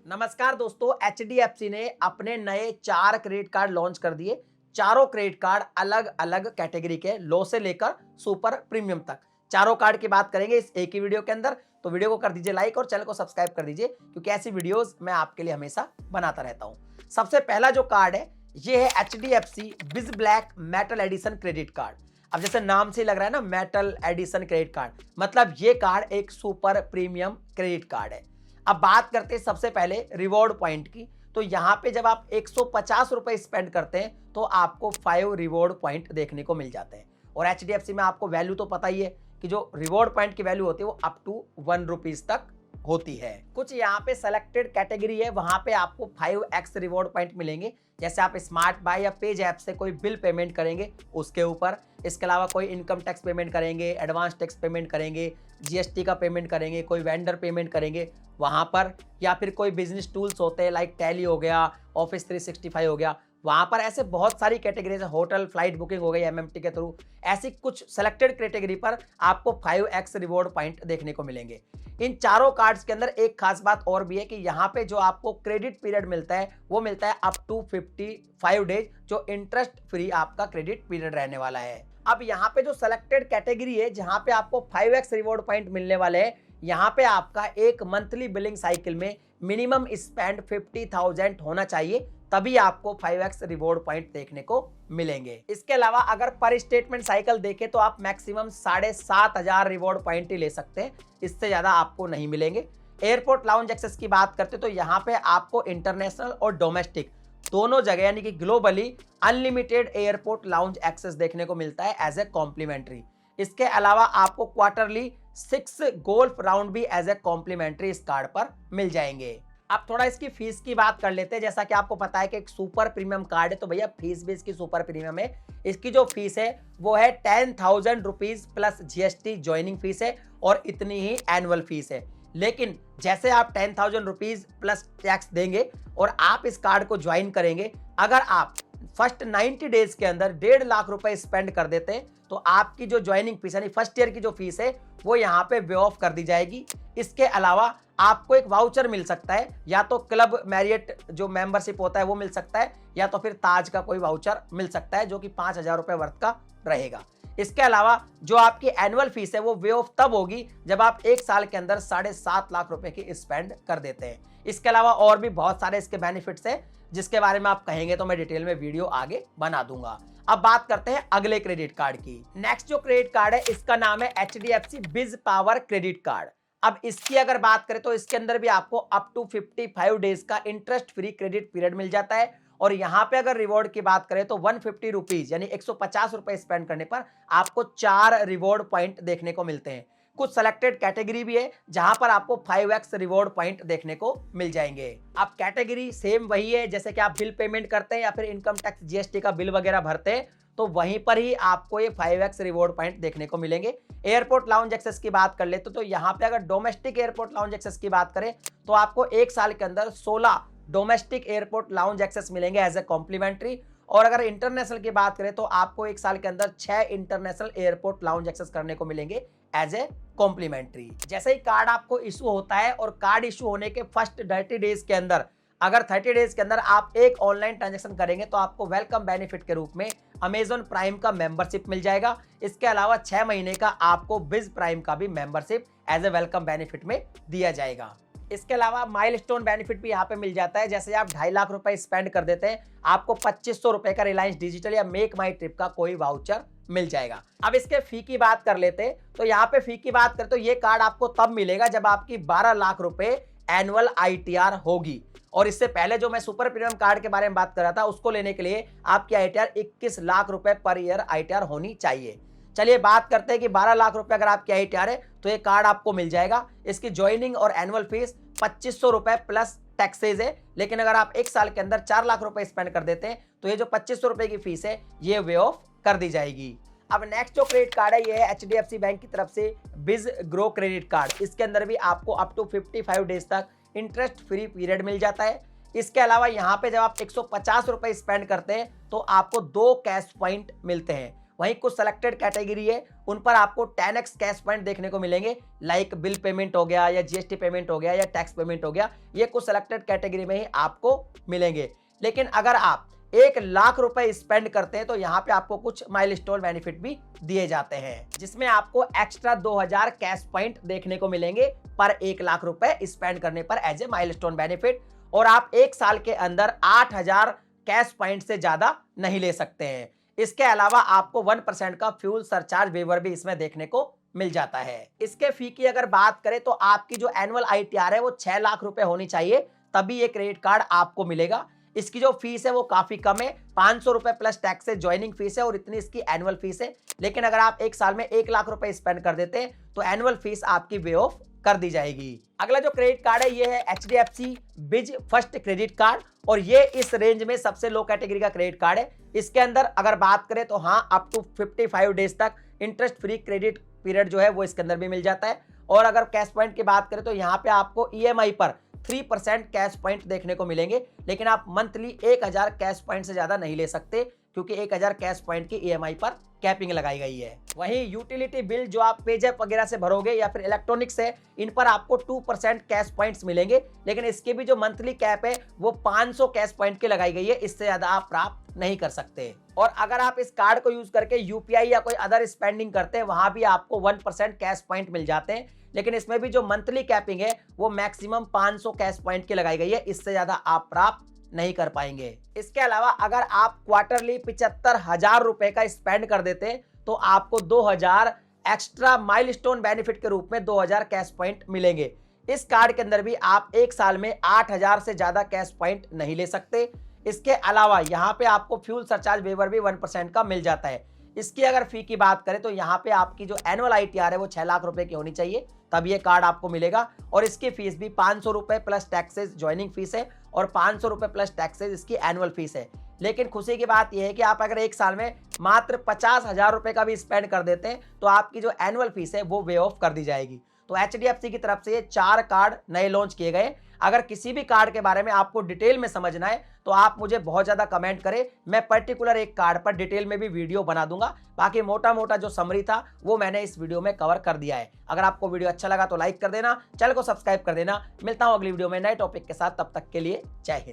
नमस्कार दोस्तों, एचडीएफसी ने अपने नए 4 क्रेडिट कार्ड लॉन्च कर दिए। चारों क्रेडिट कार्ड अलग अलग कैटेगरी के, लो से लेकर सुपर प्रीमियम तक। चारों कार्ड की बात करेंगे इस एक ही वीडियो के अंदर। तो वीडियो को कर दीजिए लाइक और चैनल को सब्सक्राइब कर दीजिए, क्योंकि ऐसी वीडियोस मैं आपके लिए हमेशा बनाता रहता हूं। सबसे पहला जो कार्ड है ये है HDFC Biz black metal edition credit card. अब जैसे नाम से लग रहा है ना, मेटल एडिशन क्रेडिट कार्ड, मतलब ये कार्ड एक सुपर प्रीमियम क्रेडिट कार्ड है। अब बात करते हैं सबसे पहले रिवॉर्ड पॉइंट की। तो यहाँ पे जब आप 150 रुपए स्पेंड करते हैं तो आपको 5 रिवॉर्ड पॉइंट देखने को मिल जाते हैं। और एचडीएफसी में आपको वैल्यू तो पता ही है कि जो रिवॉर्ड पॉइंट की वैल्यू होती है वो अप टू 1 रुपीज तक होती है। कुछ यहाँ पे सेलेक्टेड कैटेगरी है, वहां पे आपको 5x रिवॉर्ड पॉइंट मिलेंगे। जैसे आप स्मार्ट बाय या पेज ऐप से कोई बिल पेमेंट करेंगे उसके ऊपर, इसके अलावा कोई इनकम टैक्स पेमेंट करेंगे, एडवांस टैक्स पेमेंट करेंगे, जीएसटी का पेमेंट करेंगे, कोई वेंडर पेमेंट करेंगे वहां पर, या फिर कोई बिजनेस टूल्स होते हैं लाइक टैली हो गया, ऑफिस 365 हो गया, वहां पर ऐसे बहुत सारी कैटेगरीज है। होटल फ्लाइट बुकिंग हो गई एमएमटी के थ्रू, ऐसी कुछ सेलेक्टेड कैटेगरी पर आपको 5x रिवॉर्ड पॉइंट देखने को मिलेंगे। इन चारों कार्ड्स के अंदर एक खास बात और भी है कि यहाँ पे जो आपको क्रेडिट पीरियड मिलता है वो मिलता है अप टू 55 डेज, जो इंटरेस्ट फ्री आपका क्रेडिट पीरियड रहने वाला है। अब यहाँ पे जो सेलेक्टेड कैटेगरी है जहाँ पे आपको 5x रिवॉर्ड पॉइंट मिलने वाले हैं, यहाँ पे आपका एक मंथली बिलिंग साइकिल में मिनिमम स्पेंड 50,000 होना चाहिए, तभी आपको 5x रिवॉर्ड पॉइंट देखने को मिलेंगे। इसके अलावा अगर पर स्टेटमेंट साइकिल देखें तो आप मैक्सिमम 7,500 रिवॉर्ड पॉइंट ही ले सकते हैं, इससे ज्यादा आपको नहीं मिलेंगे। एयरपोर्ट लाउंज एक्सेस की बात करते तो यहाँ पे आपको इंटरनेशनल और डोमेस्टिक दोनों जगह यानी कि globally unlimited airport lounge access देखने को मिलता है एज ए कॉम्प्लीमेंट्री। इसके अलावा आपको क्वार्टरली 6 गोल्फ राउंड भी एज ए कॉम्प्लीमेंट्री इस कार्ड पर मिल जाएंगे। अब थोड़ा इसकी फीस की बात कर लेते हैं। जैसा कि आपको पता है कि एक सुपर प्रीमियम कार्ड है तो भैया फीस भी इसकी सुपर प्रीमियम है। इसकी जो फीस है वो है 10,000 rupees plus GST joining fees है, और इतनी ही एनुअल फीस है। लेकिन जैसे आप 10,000 रुपीज प्लस टैक्स देंगे और आप इस कार्ड को ज्वाइन करेंगे, अगर आप फर्स्ट 90 डेज के अंदर 1.5 लाख रुपए स्पेंड कर देते हैं तो आपकी जो ज्वाइनिंग फीस यानी फर्स्ट ईयर की जो फीस है वो यहाँ पे वे ऑफ कर दी जाएगी। इसके अलावा आपको एक वाउचर मिल सकता है, या तो क्लब मैरियट जो मेंबरशिप होता है वो मिल सकता है, या तो फिर ताज का कोई वाउचर मिल सकता है जो कि 5,000 रुपए वर्थ का रहेगा। इसके अलावा जो आपकी एनुअल फीस है वो वे ऑफ तब होगी जब आप 1 साल के अंदर 7.5 लाख रुपए की स्पेंड कर देते हैं। इसके अलावा और भी बहुत सारे इसके बेनिफिट्स हैं जिसके बारे में आप कहेंगे तो मैं डिटेल में वीडियो आगे बना दूंगा। अब बात करते हैं अगले क्रेडिट कार्ड की। नेक्स्ट जो क्रेडिट कार्ड है इसका नाम है एचडीएफसी बिज पावर क्रेडिट कार्ड। अब इसकी अगर बात करें तो इसके अंदर भी आपको अप टू 55 डेज का इंटरेस्ट फ्री क्रेडिट पीरियड मिल जाता है। और यहाँ पे अगर रिवॉर्ड की बात करें तो 150 रुपीज यानी 150 रुपए स्पेंड करने पर आपको 4 रिवॉर्ड पॉइंट देखने को मिलते हैं। कुछ सेलेक्टेड कैटेगरी भी है जहां पर आपको 5x रिवॉर्ड पॉइंट देखने को मिल जाएंगे। अब कैटेगरी सेम वही है, जैसे कि आप बिल पेमेंट करते हैं या फिर इनकम टैक्स जीएसटी का बिल वगैरह भरते हैं तो वहीं पर ही आपको ये 5x रिवॉर्ड पॉइंट देखने को मिलेंगे। एयरपोर्ट लाउंज एक्सेस की बात कर लेते तो यहाँ पे अगर डोमेस्टिक एयरपोर्ट लाउंज एक्सेस की बात करें तो आपको 1 साल के अंदर 16 डोमेस्टिक एयरपोर्ट लाउंज एक्सेस मिलेंगे एज ए कॉम्प्लीमेंट्री। और अगर इंटरनेशनल की बात करें तो आपको 1 साल के अंदर 6 इंटरनेशनल एयरपोर्ट लाउंज एक्सेस करने को मिलेंगे एज ए कॉम्प्लीमेंट्री। जैसे ही कार्ड आपको इशू होता है और कार्ड इशू होने के फर्स्ट 30 डेज के अंदर अगर 30 डेज के अंदर आप एक ऑनलाइन ट्रांजैक्शन करेंगे तो आपको वेलकम बेनिफिट के रूप में अमेजॉन प्राइम का मेंबरशिप मिल जाएगा। इसके अलावा 6 महीने का आपको बिज प्राइम का भी membership as a welcome benefit में दिया जाएगा। इसके अलावा माइलस्टोन बेनिफिट भी यहाँ पे मिल जाता है। जैसे आप 2.5 लाख रुपए स्पेंड कर देते हैं आपको 2500 रुपए का रिलायंस डिजिटल या मेक माई ट्रिप का कोई वाउचर मिल जाएगा। अब इसके फी की बात कर लेते हैं तो यहाँ पे फी की बात करें तो ये कार्ड आपको तब मिलेगा जब आपकी 12 लाख रुपए एनुअल आईटीआर होगी। और इससे पहले जो मैं सुपर प्रीमियम कार्ड के बारे में बात कर रहा था उसको लेने के लिए आपकी आईटीआर 21 लाख रुपए पर ईयर आईटीआर होनी चाहिए। चलिए बात करते हैं कि 12 लाख रुपए अगर आपकी आईटीआर है तो ये कार्ड आपको मिल जाएगा। इसकी ज्वाइनिंग और एनुअल फीस 2500 रुपए प्लस टैक्सेज है। लेकिन अगर आप 1 साल के अंदर 4 लाख रुपए स्पेंड कर देते हैं तो ये जो 2500 रुपए की फीस है ये वे ऑफ कर दी जाएगी। अब नेक्स्ट जो क्रेडिट कार्ड है ये है एचडीएफसी बैंक की तरफ से बिज ग्रो क्रेडिट कार्ड। इसके अंदर भी आपको अप टू 55 डेज तक इंटरेस्ट फ्री पीरियड मिल जाता है। इसके अलावा यहाँ पे जब आप 150 रुपए स्पेंड करते हैं तो आपको 2 कैश पॉइंट मिलते हैं। वहीं कुछ सेलेक्टेड कैटेगरी है उन पर आपको 10x कैश पॉइंट देखने को मिलेंगे, लाइक बिल पेमेंट हो गया या जीएसटी पेमेंट हो गया या टैक्स पेमेंट हो गया, ये कुछ सेलेक्टेड कैटेगरी में ही आपको मिलेंगे। लेकिन अगर आप 1,00,000 रुपए स्पेंड करते हैं तो यहाँ पे आपको कुछ माइलस्टोन बेनिफिट भी दिए जाते हैं, जिसमें आपको एक्स्ट्रा 2,000 कैश पॉइंट देखने को मिलेंगे पर 1,00,000 रुपए स्पेंड करने पर एज ए माइलस्टोन बेनिफिट। और आप एक साल के अंदर 8,000 कैश पॉइंट से ज्यादा नहीं ले सकते हैं। इसके अलावा आपको 1% का फ्यूल सरचार्ज वेवर भी इसमें देखने को मिल जाता है। इसके फी की अगर बात करें तो आपकी जो एनुअल ITR है वो 6,00,000 रुपए होनी चाहिए, तभी ये क्रेडिट कार्ड आपको मिलेगा। इसकी जो फीस है वो काफी कम है, 500 रुपए प्लस टैक्स से ज्वाइनिंग फीस है और इतनी इसकी एनुअल फीस है। लेकिन अगर आप एक साल में 1,00,000 रुपए स्पेंड कर देते हैं तो एनुअल फीस आपकी वे ऑफ कर दी जाएगी। अगला जो क्रेडिट कार्ड है ये है HDFC बिज फर्स्ट क्रेडिट कार्ड, और ये इस रेंज में सबसे लो कैटेगरी का क्रेडिट कार्ड है। इसके अंदर अगर बात करें तो हाँ, अप टू 55 डेज तक इंटरेस्ट फ्री क्रेडिट पीरियड जो है वो इसके अंदर भी मिल जाता है। और अगर कैश पॉइंट की बात करें तो यहाँ पे आपको EMI पर 3% कैश पॉइंट देखने को मिलेंगे, लेकिन आप मंथली 1,000 कैश पॉइंट से ज्यादा नहीं ले सकते क्योंकि 1,000 कैश पॉइंट की EMI पर कैपिंग लगाई गई है। वहीं यूटिलिटी बिल जो आप पेजैप वगैरह से भरोगे या फिर इलेक्ट्रॉनिक्स है, इन पर आपको 2% कैश पॉइंट्स मिलेंगे, लेकिन इसकी भी जो मंथली कैप है वो 500 कैश पॉइंट की लगाई गई है, इससे ज्यादा आप प्राप्त नहीं कर सकते। और अगर आप इस कार्ड को यूज करके UPI या कोई अदर स्पेंडिंग करते हैं वहां भी आपको 1% कैश पॉइंट मिल जाते हैं, लेकिन इसमें भी जो मंथली कैपिंग है वो मैक्सिमम 500 कैश पॉइंट की लगाई गई है, इससे ज्यादा आप प्राप्त नहीं कर पाएंगे। इसके अलावा अगर आप क्वार्टरली 75,000 रुपए का स्पेंड कर देते हैं तो आपको 2,000 एक्स्ट्रा माइलस्टोन बेनिफिट के रूप में 2,000 कैश पॉइंट मिलेंगे। इस कार्ड के अंदर भी आप एक साल में 8,000 से ज्यादा कैश पॉइंट नहीं ले सकते। इसके अलावा यहाँ पे आपको फ्यूल सरचार्ज वेवर भी 1% का मिल जाता है। इसकी अगर फी की बात करें तो यहाँ पे आपकी जो एनुअल ITR है वो 6,00,000 रुपए की होनी चाहिए, तब ये कार्ड आपको मिलेगा। और इसकी फीस भी 500 रुपए प्लस टैक्सेस ज्वाइनिंग फीस है और 500 रुपए प्लस टैक्सेस इसकी एनुअल फीस है। लेकिन खुशी की बात यह है कि आप अगर एक साल में मात्र 50,000 रुपए का भी स्पेंड कर देते हैं तो आपकी जो एनुअल फीस है वो वे ऑफ कर दी जाएगी। तो HDFC की तरफ से ये 4 कार्ड नए लॉन्च किए गए। अगर किसी भी कार्ड के बारे में आपको डिटेल में समझना है तो आप मुझे बहुत ज्यादा कमेंट करें, मैं पर्टिकुलर एक कार्ड पर डिटेल में भी वीडियो बना दूंगा। बाकी मोटा मोटा जो समरी था वो मैंने इस वीडियो में कवर कर दिया है। अगर आपको वीडियो अच्छा लगा तो लाइक कर देना, चैनल को सब्सक्राइब कर देना। मिलता हूं अगली वीडियो में नए टॉपिक के साथ, तब तक के लिए जय हिंद।